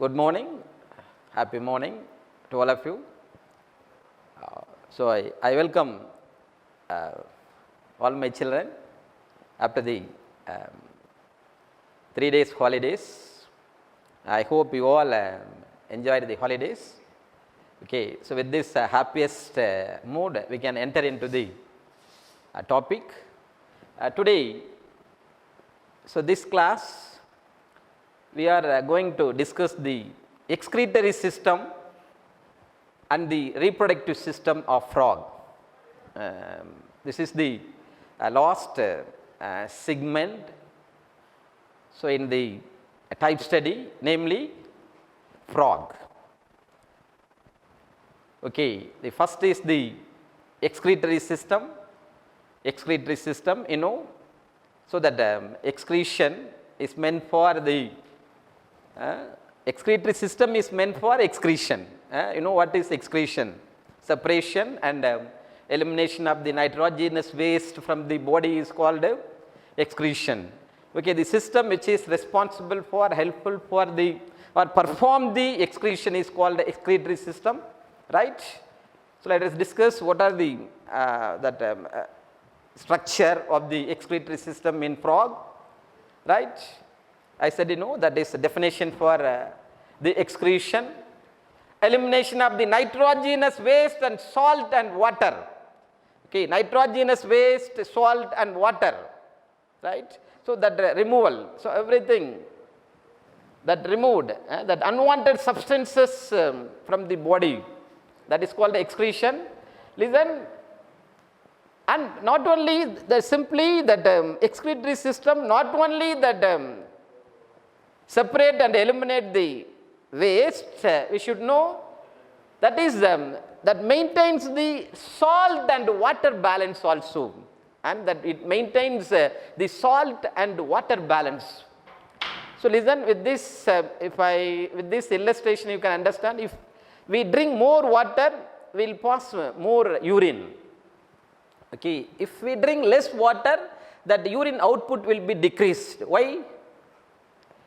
Good morning, happy morning to all of you. So, I welcome all my children after the 3 days holidays. I hope you all enjoyed the holidays. Okay, so with this happiest mood, we can enter into the topic. Today, so this class, we are going to discuss the excretory system and the reproductive system of frog. This is the last segment. So, in the type study, namely frog. Okay, the first is the excretory system. Excretory system, you know, so that excretion is meant for the excretory system is meant for excretion. You know what is excretion? Separation and elimination of the nitrogenous waste from the body is called excretion. Okay, the system which is responsible for, helpful for the or perform the excretion is called the excretory system, right? So, let us discuss what are the structure of the excretory system in frog, right? I said, you know, that is the definition for the excretion, elimination of the nitrogenous waste and salt and water. Okay, nitrogenous waste, salt and water, right? So, that removal, so everything that removed, that unwanted substances from the body, that is called excretion. Listen, and not only the simply that excretory system, not only that separate and eliminate the waste, we should know that is that maintains the salt and water balance also, and that it maintains the salt and water balance. So, listen, with this with this illustration you can understand, if we drink more water, we will pass more urine. Okay, if we drink less water, that urine output will be decreased. Why?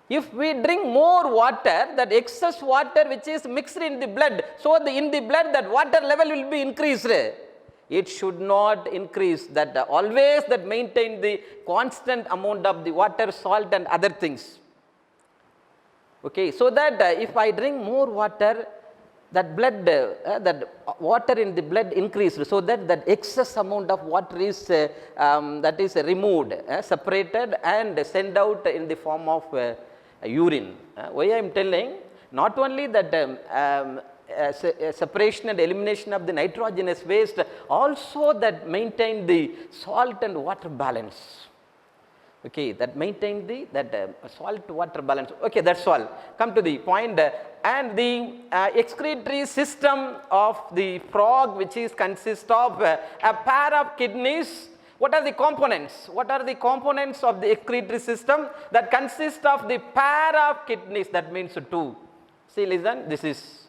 If we drink more water, that excess water which is mixed in the blood, so in the blood that water level will be increased. It should not increase, that always that maintain the constant amount of the water, salt and other things. Okay, so that if I drink more water, that blood, that water in the blood increased, so that excess amount of water is that is removed, separated and sent out in the form of urine. Why I am telling? Not only that separation and elimination of the nitrogenous waste, also that maintain the salt and water balance. Okay, that maintain the salt water balance. Okay, that's all. Come to the point. And the excretory system of the frog, which is consist of a pair of kidneys. What are the components? What are the components of the excretory system? That consist of the pair of kidneys, that means two. See, listen, this is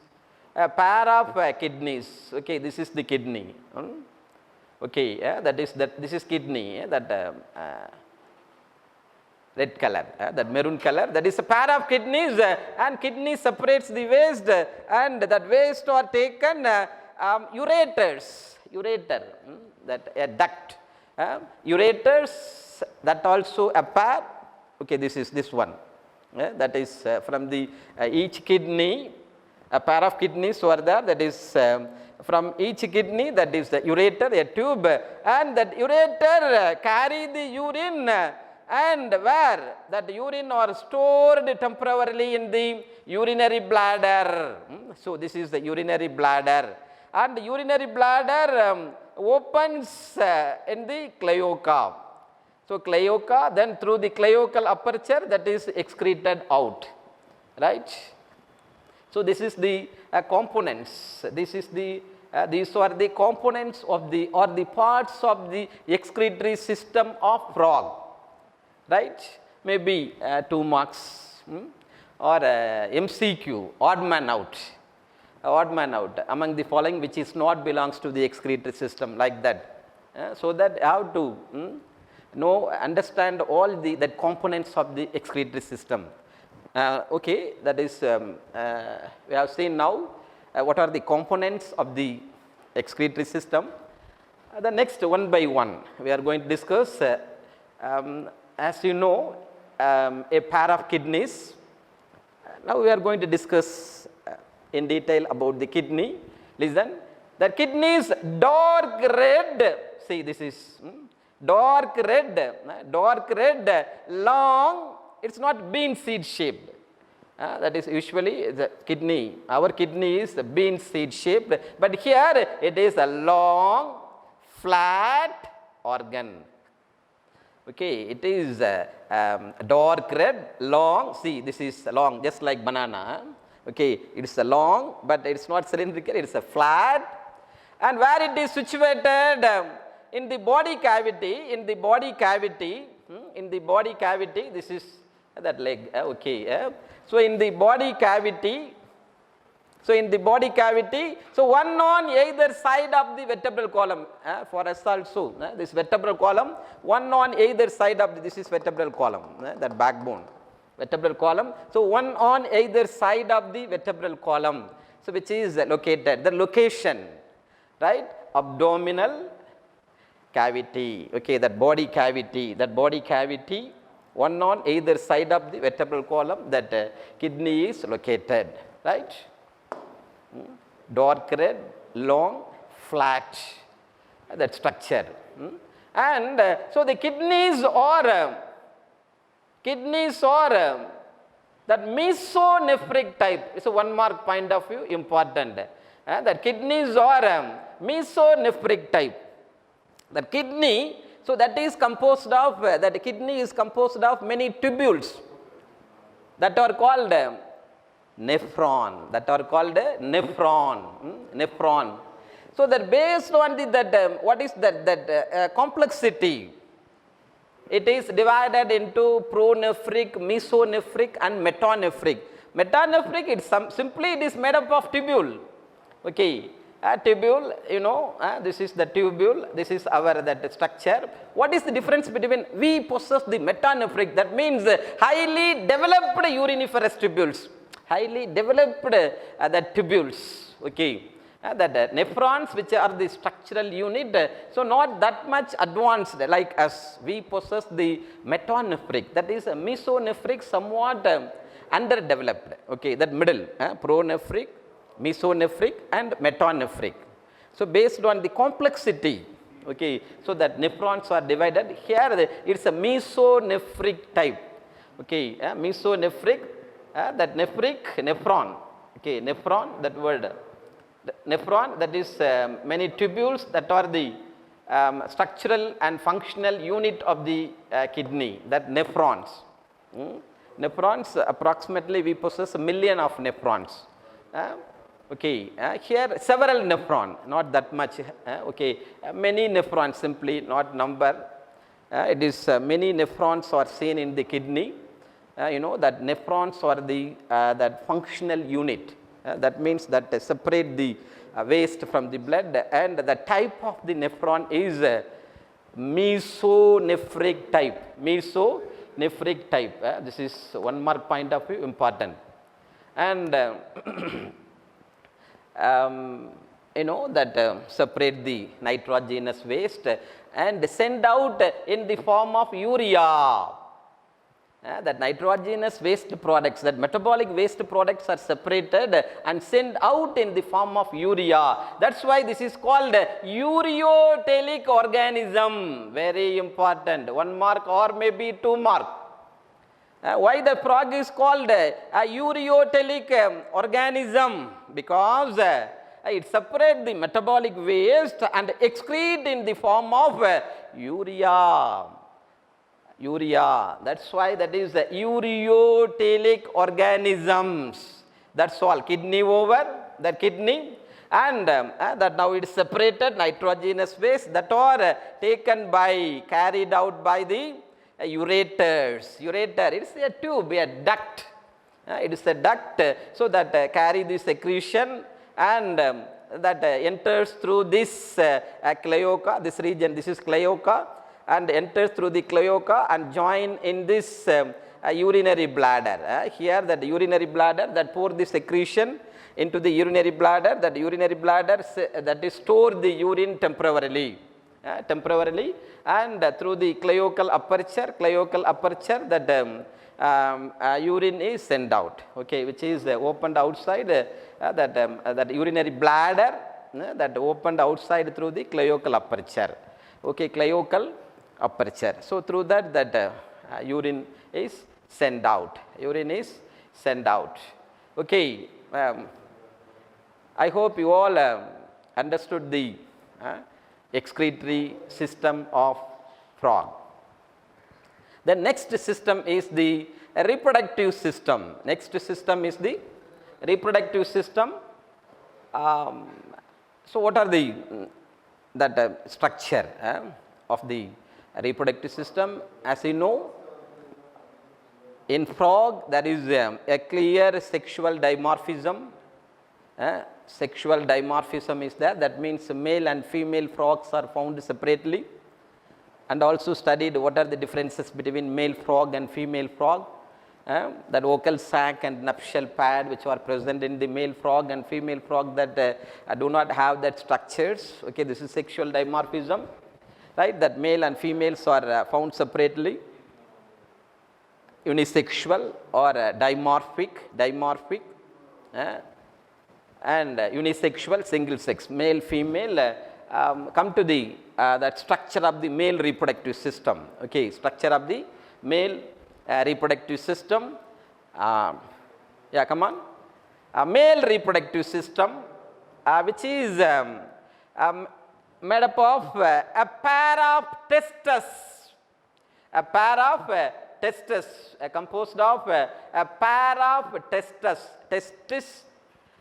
a pair of kidneys. Okay, this is the kidney. Okay, this is kidney, red color, that maroon color, that is a pair of kidneys, and kidney separates the waste, and that waste are taken ureters, that a duct. Ureters, that also a pair. Okay, this is this one, that is from the each kidney, a pair of kidneys were there, that is from each kidney, that is the ureter, a tube, and that ureter carry the urine, and where that urine are stored temporarily in the urinary bladder. So, this is the urinary bladder, and the urinary bladder opens in the cloaca. So, cloaca, then through the cloacal aperture, that is excreted out, right. So, this is the components. This is the these are the components of the or the parts of the excretory system of frog, right. Maybe 2 marks or MCQ, odd man out. Among the following which is not belongs to the excretory system, like that. So that you have to understand all the components of the excretory system. Okay, that is we have seen now what are the components of the excretory system. The next, one by one, we are going to discuss, as you know, a pair of kidneys. Now we are going to discuss in detail about the kidney. Listen, the kidney is dark red. See, this is dark red, long. It's not bean seed shaped. That is usually the kidney. Our kidney is bean seed shaped, but here it is a long, flat organ. Okay, it is dark red, long. See, this is long, just like banana. Okay, it is a long, but it is not cylindrical. It is a flat, and where it is situated in the body cavity. In the body cavity, this is that leg. Okay, so in the body cavity. So one on either side of the vertebral column, for us also, this vertebral column, one on either side of this is vertebral column, that backbone, vertebral column. So one on either side of the vertebral column, so which is located, the location, right, abdominal cavity, okay, that body cavity, one on either side of the vertebral column, that kidney is located, right. Dark red, long, flat, that structure. And so the kidneys are that mesonephric type. It's a one mark point of view, important. That kidneys are mesonephric type. The kidney, so that is composed of, that kidney is composed of many tubules that are called nephron, nephron. So that based on the what is that complexity, it is divided into pronephric, mesonephric and metanephric. Metanephric, it's simply it is made up of tubule. Okay, tubule, you know, this is the tubule, this is our that structure. What is the difference between we possess the metanephric, that means highly developed uriniferous tubules. Highly developed the tubules, okay, that nephrons, which are the structural unit, so not that much advanced like us. We possess the metanephric, that is mesonephric, somewhat underdeveloped, okay, that middle, pronephric, mesonephric and metanephric. So based on the complexity, okay, so that nephrons are divided. Here it's a mesonephric type, okay, mesonephric. That nephron, okay, nephron, that word, nephron, that is many tubules that are the structural and functional unit of the kidney, that nephrons. Nephrons, approximately we possess 1 million of nephrons. Okay, here several nephron, not that much, okay, many nephrons, simply not number. It is many nephrons are seen in the kidney. You know that nephrons are the that functional unit. That means that separate the waste from the blood, and the type of the nephron is mesonephric type. Mesonephric type. This is one more point of view, important. And you know that separate the nitrogenous waste and send out in the form of urea. That nitrogenous waste products, that metabolic waste products are separated and sent out in the form of urea. That's why this is called ureotelic organism. Very important. 1 mark or maybe 2 mark. Why the frog is called a ureotelic organism? Because it separates the metabolic waste and excrete in the form of urea. That's why that is the ureotelic organisms. That's all. Kidney over, that kidney, and that now it is separated nitrogenous waste that are taken by, carried out by the ureters. Ureter, it is a tube, a duct. It is a duct, so that carry the secretion, and that enters through this cloaca, this region, this is cloaca, and enters through the cloaca and join in this urinary bladder. Here that urinary bladder that pour the secretion into the urinary bladder, that urinary bladder that is store the urine temporarily, and through the cloacal aperture that urine is sent out, okay, which is opened outside, that urinary bladder that opened outside through the cloacal aperture, okay, cloacal aperture. So through that urine is sent out, okay. I hope you all understood the excretory system of frog. The next system is the reproductive system. Next system is the reproductive system. So what are the structure of the reproductive system? As you know, in frog there is a clear sexual dimorphism. Sexual dimorphism is there. That means male and female frogs are found separately, and also studied what are the differences between male frog and female frog. That vocal sac and nuptial pad which are present in the male frog and female frog that do not have that structures. Okay, this is sexual dimorphism, right? That male and females are found separately, unisexual or dimorphic, and unisexual, single sex, male, female. Come to the that structure of the male reproductive system. Okay, structure of the male reproductive system. Yeah, come on. Male reproductive system, which is made up of a pair of testes, composed of a pair of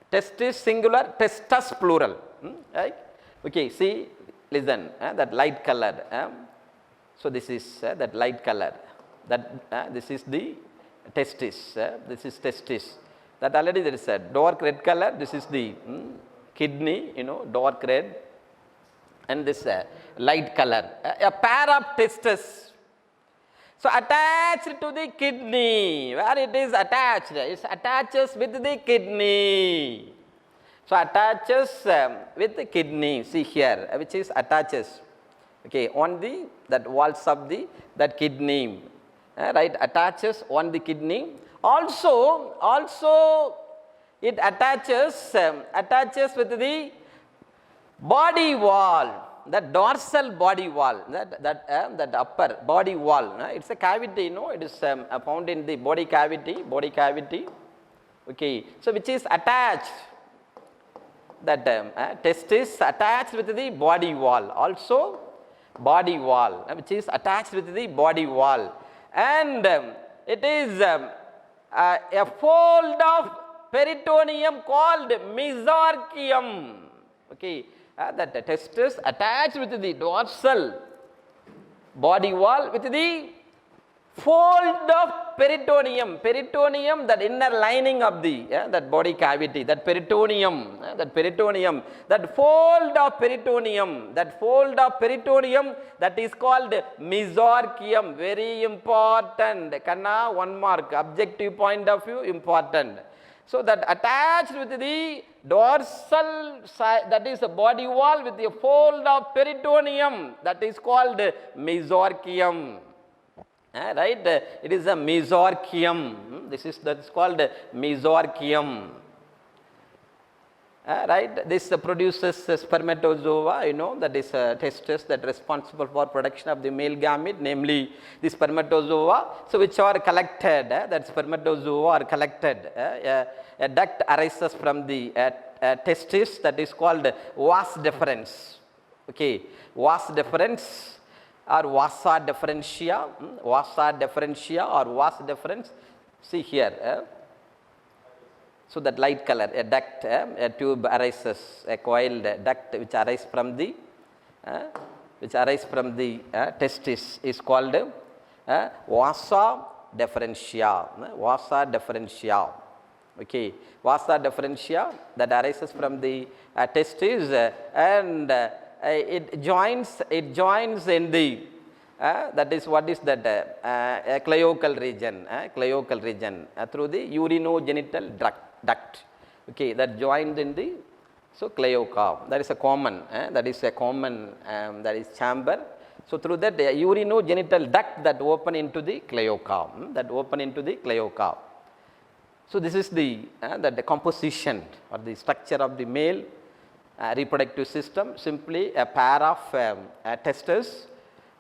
testis singular, testes plural, right? Okay, see, listen, that light color. So this is that light color. That this is the testis. This is testis. That already there is a dark red color. This is the kidney, dark red, and this light color. A pair of testes. So attached to the kidney, where it is attached, it attaches with the kidney. So attaches with the kidney. See here, which is attaches. Okay, on the that walls of the that kidney, right? Attaches on the kidney. Also, it attaches with the body wall. That dorsal body wall, that upper body wall, it's a cavity, it is found in the body cavity, okay. So which is attached, that testis attached with the body wall, also body wall, which is attached with the body wall, and it is a fold of peritoneum called mesorchium, okay. That the testis attached with the dorsal body wall with the fold of peritoneum, that inner lining of the that body cavity, that peritoneum, that fold of peritoneum, that is called mesorchium. Very important. Kanna, 1 mark, objective point of view, important. So that attached with the dorsal side, that is the body wall with the fold of peritoneum, that is called mesorchium. Right? It is a mesorchium. That is called mesorchium. Right? This produces spermatozoa, that is testis that responsible for production of the male gamete, namely the spermatozoa. So which are collected, that spermatozoa are collected. A duct arises from the testis, that is called vas deferens. Okay, vas deferens or vasa deferentia, or vas deferens. See here. So that light color, a duct, a tube arises, a coiled duct which arises from the testis is called vasa deferentia. Okay, vasa deferentia that arises from the testis, and it joins in the that is what is that cloacal region through the urinogenital duct, okay, that joined in the, so cloaca, that is a common that is chamber. So through that urinogenital duct that open into the cloaca, So this is the composition or the structure of the male reproductive system. Simply a pair of testes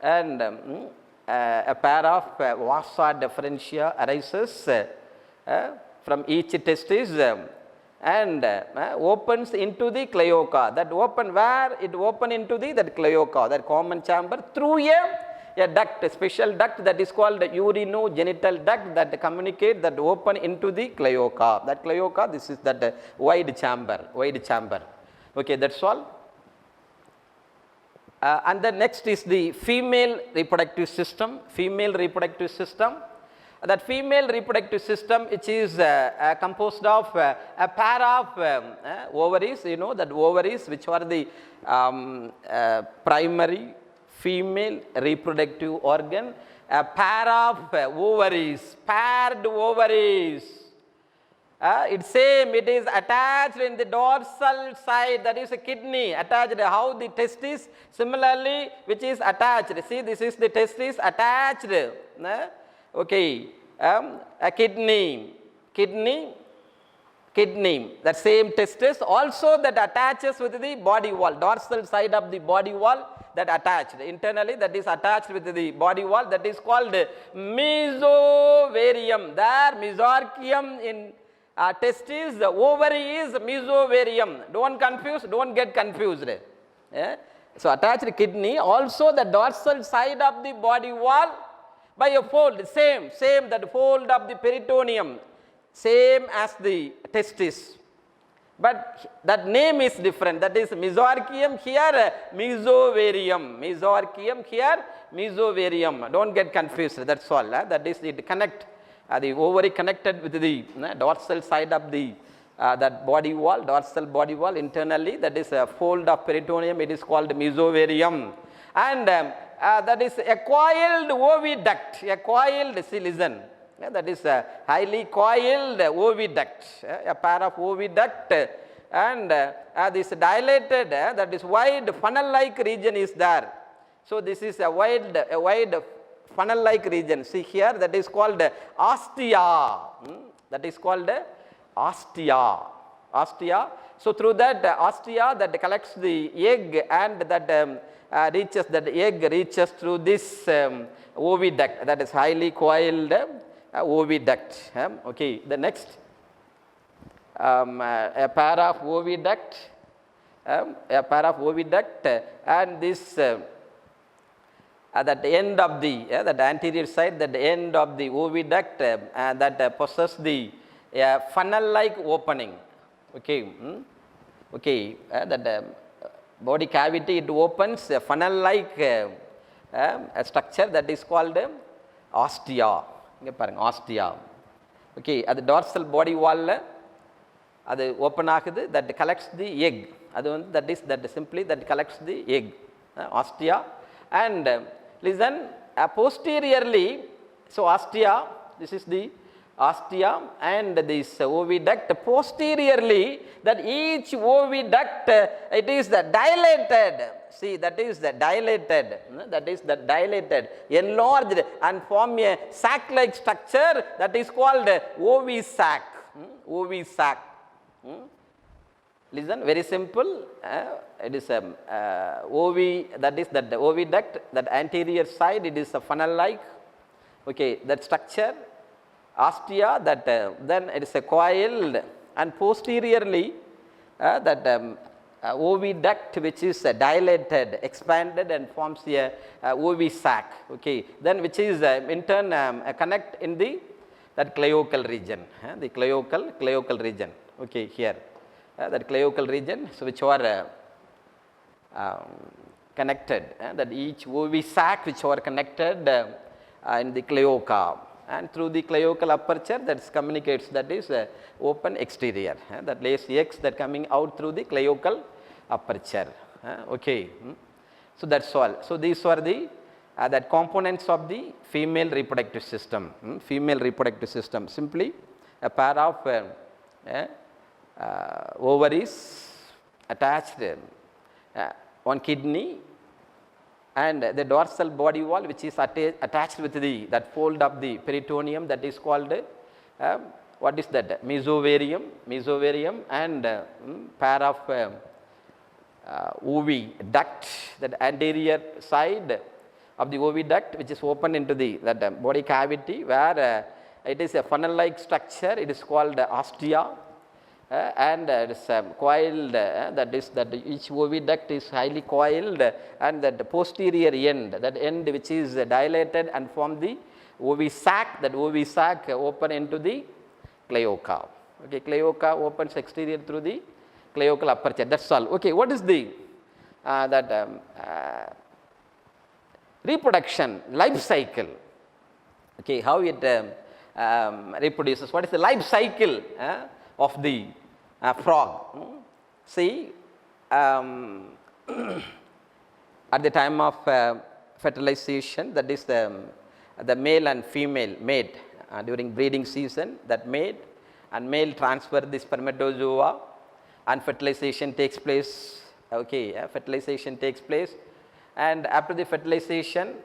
and a pair of vasa deferentia arises from each testis and opens into the cloaca. That open, where it open into the cloaca, that common chamber, through a duct, a special duct that is called the urinogenital duct that communicate, that open into the cloaca. That cloaca, this is that wide chamber. Okay, that's all. And the next is the female reproductive system. That female reproductive system, which is composed of a pair of ovaries, that ovaries which are the primary female reproductive organ, a pair of paired ovaries. It's same, it is attached in the dorsal side, that is a kidney, attached how the testis, similarly which is attached. See, this is the testis attached, okay, a kidney, that same testis also that attaches with the body wall, dorsal side of the body wall, that attached internally, that is attached with the body wall, that is called mesovarium. There mesorchium in testis, the ovary is mesovarium. Don't get confused. So attached kidney, also the dorsal side of the body wall by a fold, same that fold of the peritoneum, same as the testis. But that name is different, that is mesorchium, here mesovarium. Mesorchium, here mesovarium. Don't get confused, that's all. That is, it connect, the ovary connected with the dorsal side of the that body wall, dorsal body wall internally, that is a fold of peritoneum, it is called mesovarium. And that is a coiled oviduct, see, listen. That is a highly coiled oviduct, a pair of oviduct, and this dilated, that is wide funnel-like region is there. So this is a wide funnel-like region. See here, that is called ostia. That is called ostia. So through that ostia that collects the egg, and that egg reaches through this oviduct, that is highly coiled oviduct. Okay, the next a pair of oviduct, and this at the end of the that anterior side, that end of the oviduct that possess the funnel-like opening. Okay, that body cavity, it opens a funnel-like a structure that is called ostia. Ostia. Okay, at the dorsal body wall, அது open ஆகுது, that collects the egg. அது வந்து that simply that collects the egg, ostia. And listen, posteriorly, so ostia, this is the ostia and this oviduct. Posteriorly, that each oviduct, it is the dilated. See, that is the dilated, enlarged and form a sac-like structure that is called ovisac. Ovisac. Listen, very simple. It is a that is that the oviduct, that anterior side, it is a funnel-like. Okay, that structure, ostia, that then it is a coiled, and posteriorly that oviduct which is dilated, expanded and forms a ovisac. Okay, then which is in turn connect in the that cloacal region, the cloacal region. Okay, here that cloacal region, so which are connected, that each ovisac which are connected in the cloaca, and through the cloacal aperture that communicates, that is open exterior, that lays eggs that coming out through the cloacal aperture. Okay, so that's all. So these are the that components of the female reproductive system. Female reproductive system, simply a pair of ovaries attached, one kidney, and the dorsal body wall, which is attached with that fold of the peritoneum, that is called what is that? Mesovarium, and pair of oviduct, that anterior side of the oviduct, which is open into that body cavity, where it is a funnel-like structure. It is called ostia, and it is coiled. That each oviduct is highly coiled, and that posterior end, which is dilated and form the ovisac. That ovisac open into the cloaca. Okay, cloaca opens exterior through the cloacal aperture. That's all. Okay, what is the reproduction life cycle? Okay, how it reproduces. What is the life cycle of the frog? See, at the time of fertilization, that is the male and female mate during breeding season, that mate and male transfer the spermatozoa, and fertilization takes place. Okay, fertilization takes place, and after the fertilization,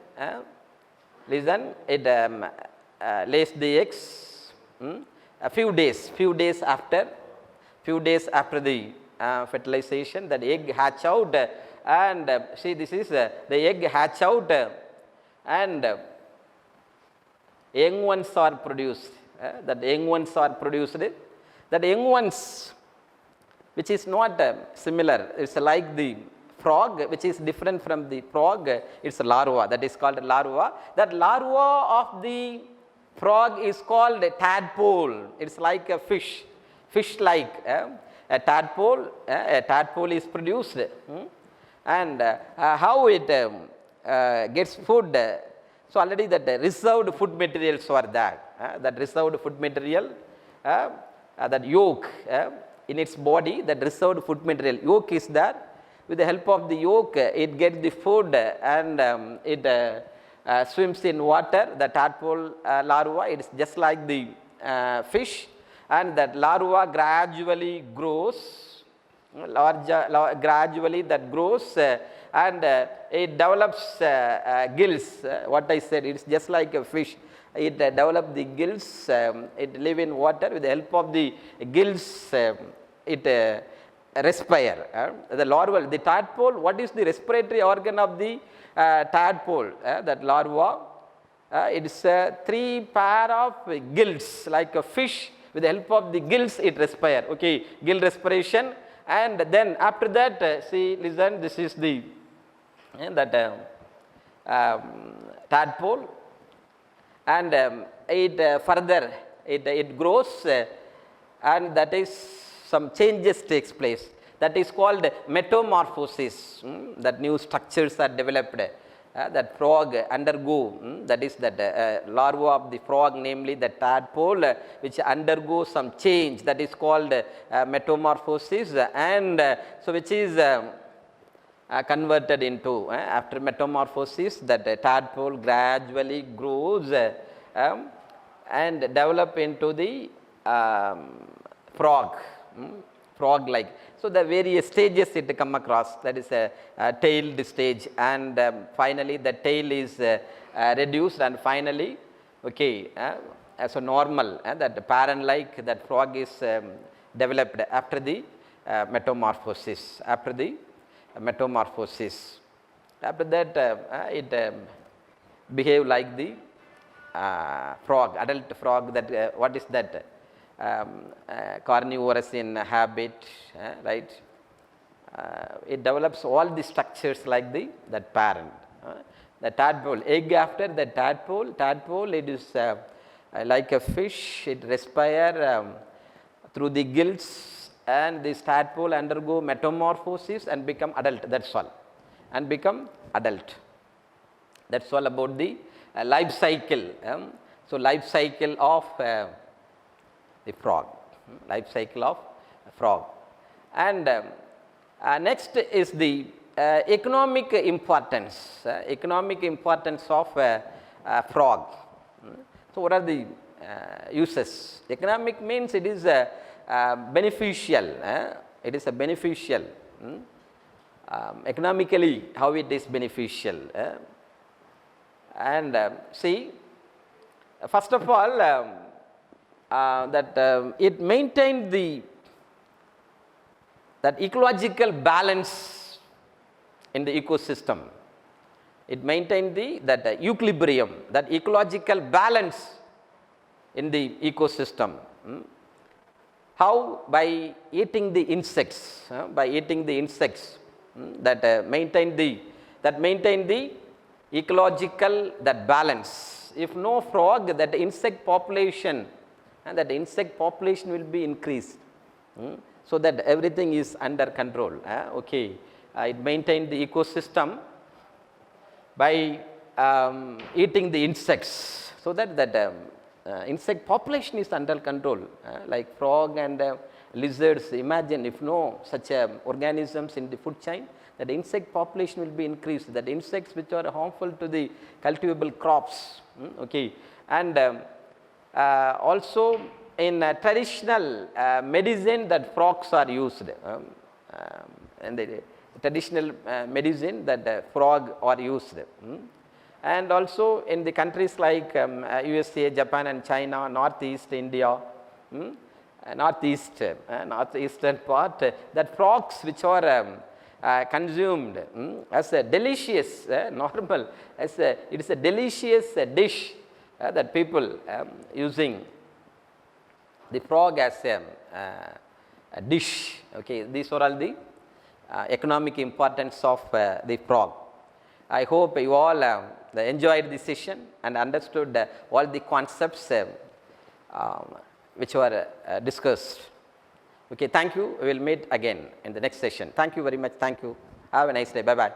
it lays the eggs. A few days after the fertilization, that egg hatch out, and see, this is the egg hatch out, and young ones are produced. That young ones, which is not similar, it's like the frog, which is different from the frog. It's a larva, that is called larva. That larva of the frog is called a tadpole. It's like a fish-like. A tadpole is produced, and how it gets food. So already that reserved food materials are there. That reserved food material, that yolk in its body, that reserved food material, yolk is there. With the help of the yolk, it gets the food, and it swims in water. The tadpole larva, it is just like the fish, and that larva gradually grows, gradually that grows, and it develops gills. What I said, it's just like a fish. It develops the gills, it live in water. With the help of the gills, it respire. The larval, the tadpole, what is the respiratory organ of the tadpole? That larva, it is 3 pair of gills, like a fish. With the help of the gills, it respire. Okay, gill respiration, and then after that, see, listen, this is the tadpole, and it further it grows, and that is some changes takes place. That is called metamorphosis. That new structures are developed. That frog undergo, that is that larva of the frog, namely the tadpole, which undergoes some change, that is called metamorphosis, and so which is converted into, after metamorphosis, that tadpole gradually grows and develop into the frog-like. So the various stages it come across, that is a tailed stage, and finally the tail is reduced, and finally, okay, as a normal, that parent-like, that frog is developed after the metamorphosis. After that, it behave like the frog, adult frog. That what is that? Carnivorous in habit, right? It develops all the structures like that parent. The tadpole, egg after the tadpole, it is like a fish. It respire through the gills, and this tadpole undergo metamorphosis and become adult. That's all, and become adult. That's all about the life cycle. So life cycle of the frog, life cycle of frog. And next is the economic importance of frog. So, what are the uses? Economic means it is beneficial. It is a beneficial. Economically, how it is beneficial. And see, first of all, that it maintained that ecological balance in the ecosystem. It maintained that equilibrium, that ecological balance in the ecosystem. How? By eating the insects. By eating the insects that maintain the ecological balance. If no frog, that insect population will be increased. So that everything is under control. Okay, it maintained the ecosystem by eating the insects, so that insect population is under control. Like frog and lizards, imagine if no such organisms in the food chain, that insect population will be increased. That insects which are harmful to the cultivable crops. Okay, and also in traditional medicine, that frogs are used. And the traditional medicine, that frog are used. And also in the countries like USA, Japan and China, Northeast India, northeastern part, that frogs which are consumed as a delicious, normal, it is a delicious dish that people using the frog as a dish. Okay, these are all the economic importance of the frog. I hope you all enjoyed this session and understood all the concepts which were discussed. Okay, thank you. We will meet again in the next session. Thank you very much. Thank you. Have a nice day. Bye-bye.